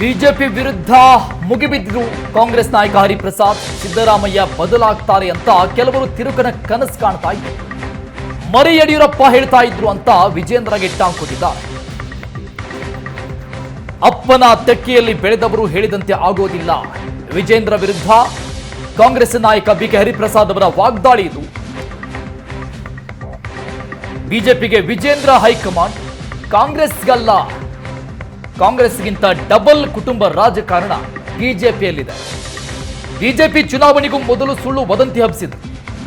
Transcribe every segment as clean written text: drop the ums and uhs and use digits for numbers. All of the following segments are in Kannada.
ಬಿಜೆಪಿ ವಿರುದ್ಧ ಮುಗಿಬಿದ್ರು ಕಾಂಗ್ರೆಸ್ ನಾಯಕ ಹರಿಪ್ರಸಾದ್. ಸಿದ್ದರಾಮಯ್ಯ ಬದಲಾಗ್ತಾರೆ ಅಂತ ಕೆಲವರು ತಿರುಕನ ಕನಸು ಕಾಣ್ತಾ ಇದ್ರು. ಮರಿ ಯಡಿಯೂರಪ್ಪ ಹೇಳ್ತಾ ಇದ್ರು ಅಂತ ವಿಜೇಂದ್ರಗೆ ಟಾಂಗ್ ಕೊಟ್ಟಿದ್ದಾರೆ. ಅಪ್ಪನ ತೆಕ್ಕೆಯಲ್ಲಿ ಬೆಳೆದವರು ಹೇಳಿದಂತೆ ಆಗೋದಿಲ್ಲ. ವಿಜೇಂದ್ರ ವಿರುದ್ಧ ಕಾಂಗ್ರೆಸ್ ನಾಯಕ ಬಿಕೆ ಹರಿಪ್ರಸಾದ್ ಅವರ ವಾಗ್ದಾಳಿ ಇದು. ಬಿಜೆಪಿಗೆ ವಿಜೇಂದ್ರ ಹೈಕಮಾಂಡ್, ಕಾಂಗ್ರೆಸ್ಗಲ್ಲ. ಕಾಂಗ್ರೆಸ್ಗಿಂತ ಡಬಲ್ ಕುಟುಂಬ ರಾಜಕಾರಣ ಬಿಜೆಪಿಯಲ್ಲಿದೆ. ಬಿಜೆಪಿ ಚುನಾವಣೆಗೂ ಮೊದಲು ಸುಳ್ಳು ವದಂತಿ ಹಬ್ಬಿಸಿದ್ರು.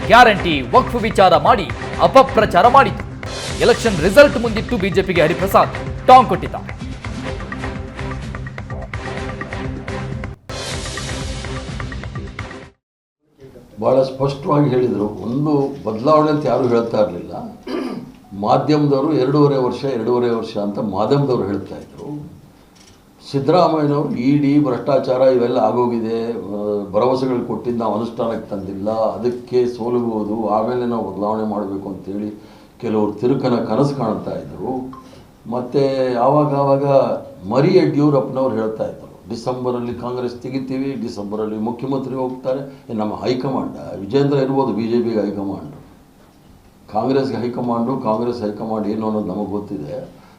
ಗ್ಯಾರಂಟಿ ವಕ್ಫ್ ವಿಚಾರ ಮಾಡಿ ಅಪಪ್ರಚಾರ ಮಾಡಿದ್ರು. ಎಲೆಕ್ಷನ್ ರಿಸಲ್ಟ್ ಮುಂದಿಟ್ಟು ಬಿಜೆಪಿಗೆ ಹರಿಪ್ರಸಾದ್ ಟಾಂಗ್ ಕೊಟ್ಟಿದ್ದಾರೆ. ಭಾಳ ಸ್ಪಷ್ಟವಾಗಿ ಹೇಳಿದರು. ಒಂದು ಬದಲಾವಣೆ ಅಂತ ಯಾರೂ ಹೇಳ್ತಾ ಇರಲಿಲ್ಲ. ಮಾಧ್ಯಮದವರು 2.5 ವರ್ಷ ಅಂತ ಮಾಧ್ಯಮದವರು ಹೇಳ್ತಾ ಇದ್ರು. ಸಿದ್ದರಾಮಯ್ಯನವರು ಇಡಿ ಭ್ರಷ್ಟಾಚಾರ ಇವೆಲ್ಲ ಆಗೋಗಿದೆ, ಭರವಸೆಗಳು ಕೊಟ್ಟಿದ್ದು ನಾವು ಅನುಷ್ಠಾನಕ್ಕೆ ತಂದಿಲ್ಲ, ಅದಕ್ಕೆ ಸೋಲುವುದು, ಆಮೇಲೆ ನಾವು ಬದಲಾವಣೆ ಮಾಡಬೇಕು ಅಂತೇಳಿ ಕೆಲವರು ತಿರುಕನ ಕನಸು ಕಾಣ್ತಾ ಇದ್ದರು. ಮತ್ತು ಆವಾಗ ಮರಿ ಯಡಿಯೂರಪ್ಪನವ್ರು ಹೇಳ್ತಾ ಇದ್ದರು, ಡಿಸೆಂಬರಲ್ಲಿ ಕಾಂಗ್ರೆಸ್ ತೆಗಿತೀವಿ, ಡಿಸೆಂಬರಲ್ಲಿ ಮುಖ್ಯಮಂತ್ರಿ ಹೋಗ್ತಾರೆ. ನಮ್ಮ ಹೈಕಮಾಂಡ ವಿಜೇಂದ್ರ ಇರ್ಬೋದು, ಬಿ ಜೆ ಪಿಗೆ ಹೈಕಮಾಂಡು, ಕಾಂಗ್ರೆಸ್ಗೆ ಹೈಕಮಾಂಡು, ಕಾಂಗ್ರೆಸ್ ಹೈಕಮಾಂಡ್ ಏನು ಅನ್ನೋದು ನಮಗೆ ಗೊತ್ತಿದೆ.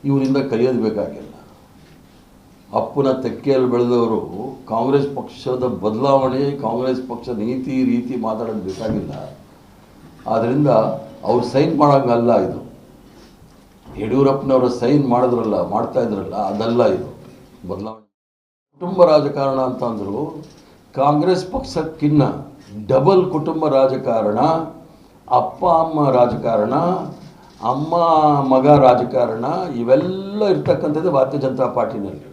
ಇವರಿಂದ ಕಲಿಯೋದು ಬೇಕಾಗಿಲ್ಲ. ಅಪ್ಪನ ತೆಕ್ಕೆಯಲ್ಲಿ ಬೆಳೆದವರು ಕಾಂಗ್ರೆಸ್ ಪಕ್ಷದ ಬದಲಾವಣೆ, ಕಾಂಗ್ರೆಸ್ ಪಕ್ಷದ ನೀತಿ ರೀತಿ ಮಾತಾಡೋದು ಬೇಕಾಗಿಲ್ಲ. ಆದ್ದರಿಂದ ಅವ್ರು ಸೈನ್ ಮಾಡೋಂಗಲ್ಲ. ಇದು ಯಡಿಯೂರಪ್ಪನವರು ಸೈನ್ ಮಾಡ್ತಾ ಇದ್ರಲ್ಲ, ಅದಲ್ಲ ಇದು ಬದಲಾವಣೆ. ಕುಟುಂಬ ರಾಜಕಾರಣ ಅಂತಂದರು. ಕಾಂಗ್ರೆಸ್ ಪಕ್ಷಕ್ಕಿನ್ನ ಡಬಲ್ ಕುಟುಂಬ ರಾಜಕಾರಣ, ಅಪ್ಪ ಅಮ್ಮ ರಾಜಕಾರಣ, ಅಮ್ಮ ಮಗ ರಾಜಕಾರಣ, ಇವೆಲ್ಲ ಇರ್ತಕ್ಕಂಥದ್ದು ಭಾರತೀಯ ಜನತಾ ಪಾರ್ಟಿನಲ್ಲಿ.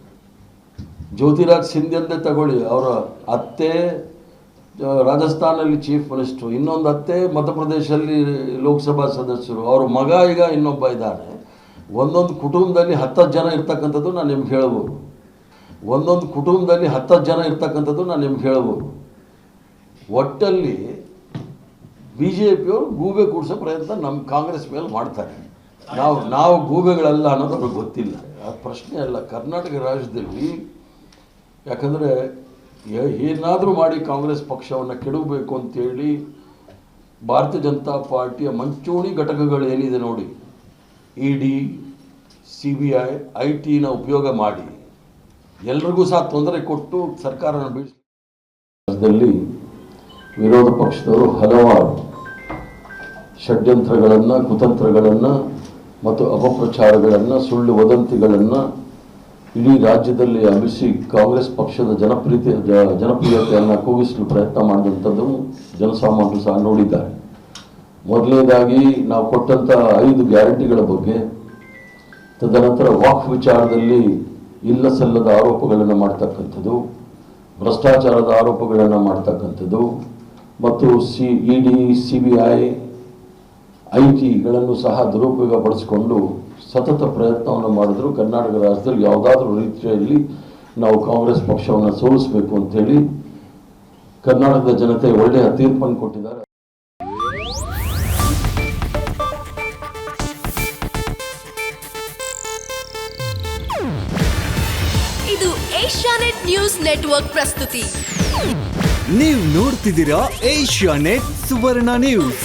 ಜ್ಯೋತಿರಾಜ್ ಸಿಂಧ್ಯಂದೇ ತಗೊಳ್ಳಿ, ಅವರ ಅತ್ತೆ ರಾಜಸ್ಥಾನಲ್ಲಿ ಚೀಫ್ ಮಿನಿಸ್ಟ್ರು, ಇನ್ನೊಂದು ಅತ್ತೆ ಮಧ್ಯಪ್ರದೇಶದಲ್ಲಿ ಲೋಕಸಭಾ ಸದಸ್ಯರು, ಅವ್ರ ಮಗ ಈಗ ಇನ್ನೊಬ್ಬ ಇದ್ದಾನೆ. ಒಂದೊಂದು ಕುಟುಂಬದಲ್ಲಿ 10 ಜನ ಇರ್ತಕ್ಕಂಥದ್ದು ನಾನು ನಿಮ್ಗೆ ಹೇಳ್ಬೋದು. ಒಟ್ಟಲ್ಲಿ ಬಿ ಜೆ ಪಿಯವರು ಗೂಬೆ ಕೂಡಿಸೋ ಪ್ರಯತ್ನ ನಮ್ಮ ಕಾಂಗ್ರೆಸ್ ಮೇಲೆ ಮಾಡ್ತಾರೆ. ನಾವು ಗೂಬೆಗಳಲ್ಲ ಅನ್ನೋದು ಅವ್ರಿಗೆ ಗೊತ್ತಿಲ್ಲ. ಆ ಪ್ರಶ್ನೆ ಅಲ್ಲ. ಕರ್ನಾಟಕ ರಾಜ್ಯದಲ್ಲಿ ಯಾಕಂದರೆ ಏನಾದರೂ ಮಾಡಿ ಕಾಂಗ್ರೆಸ್ ಪಕ್ಷವನ್ನು ಕೆಡವಬೇಕು ಅಂತೇಳಿ ಭಾರತೀಯ ಜನತಾ ಪಾರ್ಟಿಯ ಮಂಚೂಣಿ ಘಟಕಗಳು ಏನಿದೆ ನೋಡಿ, ಇಡಿ, CBI, IT ಉಪಯೋಗ ಮಾಡಿ ಎಲ್ರಿಗೂ ಸಹ ತೊಂದರೆ ಕೊಟ್ಟು ಸರ್ಕಾರನ ಬೀಳಿಸಿ. ರಾಜ್ಯದಲ್ಲಿ ವಿರೋಧ ಪಕ್ಷದವರು ಹಲವಾರು ಷಡ್ಯಂತ್ರಗಳನ್ನು, ಕುತಂತ್ರಗಳನ್ನು ಮತ್ತು ಅಪಪ್ರಚಾರಗಳನ್ನು, ಸುಳ್ಳು ವದಂತಿಗಳನ್ನು ಇಡೀ ರಾಜ್ಯದಲ್ಲಿ ಹಬ್ಬಿಸಿ ಕಾಂಗ್ರೆಸ್ ಪಕ್ಷದ ಜನಪ್ರಿಯತೆಯನ್ನು ಕುಗ್ಗಿಸಲು ಪ್ರಯತ್ನ ಮಾಡಿದಂಥದ್ದು ಜನಸಾಮಾನ್ಯರು ಸಹ ನೋಡಿದ್ದಾರೆ. ಮೊದಲನೇದಾಗಿ ನಾವು ಕೊಟ್ಟಂಥ 5 ಗ್ಯಾರಂಟಿಗಳ ಬಗ್ಗೆ, ತದನಂತರ ವಕ್ಫ್ ವಿಚಾರದಲ್ಲಿ ಇಲ್ಲ ಸಲ್ಲದ ಆರೋಪಗಳನ್ನು ಮಾಡ್ತಕ್ಕಂಥದ್ದು, ಭ್ರಷ್ಟಾಚಾರದ ಆರೋಪಗಳನ್ನು ಮಾಡ್ತಕ್ಕಂಥದ್ದು, ಮತ್ತು ಇಡಿ, CBI, IT ಸಹ ದುರುಪಯೋಗ ಪಡಿಸಿಕೊಂಡು ಸತತ ಪ್ರಯತ್ನವನ್ನು ಮಾಡಿದ್ರು. ಕರ್ನಾಟಕ ರಾಜ್ಯದಲ್ಲಿ ಯಾವುದಾದ್ರೂ ರೀತಿಯಲ್ಲಿ ನಾವು ಕಾಂಗ್ರೆಸ್ ಪಕ್ಷವನ್ನು ಸೋಲಿಸಬೇಕು ಅಂತೇಳಿ ಕರ್ನಾಟಕದ ಜನತೆ ಒಳ್ಳೆಯ ತೀರ್ಪನ್ನು ಕೊಟ್ಟಿದ್ದಾರೆ. ಇದು ಏಷ್ಯಾನೆಟ್ ನ್ಯೂಸ್ ನೆಟ್ವರ್ಕ್ ಪ್ರಸ್ತುತಿ. ನೀವು ನೋಡ್ತಿದ್ದೀರಾ ಏಷ್ಯಾನೆಟ್ ಸುವರ್ಣ ನ್ಯೂಸ್.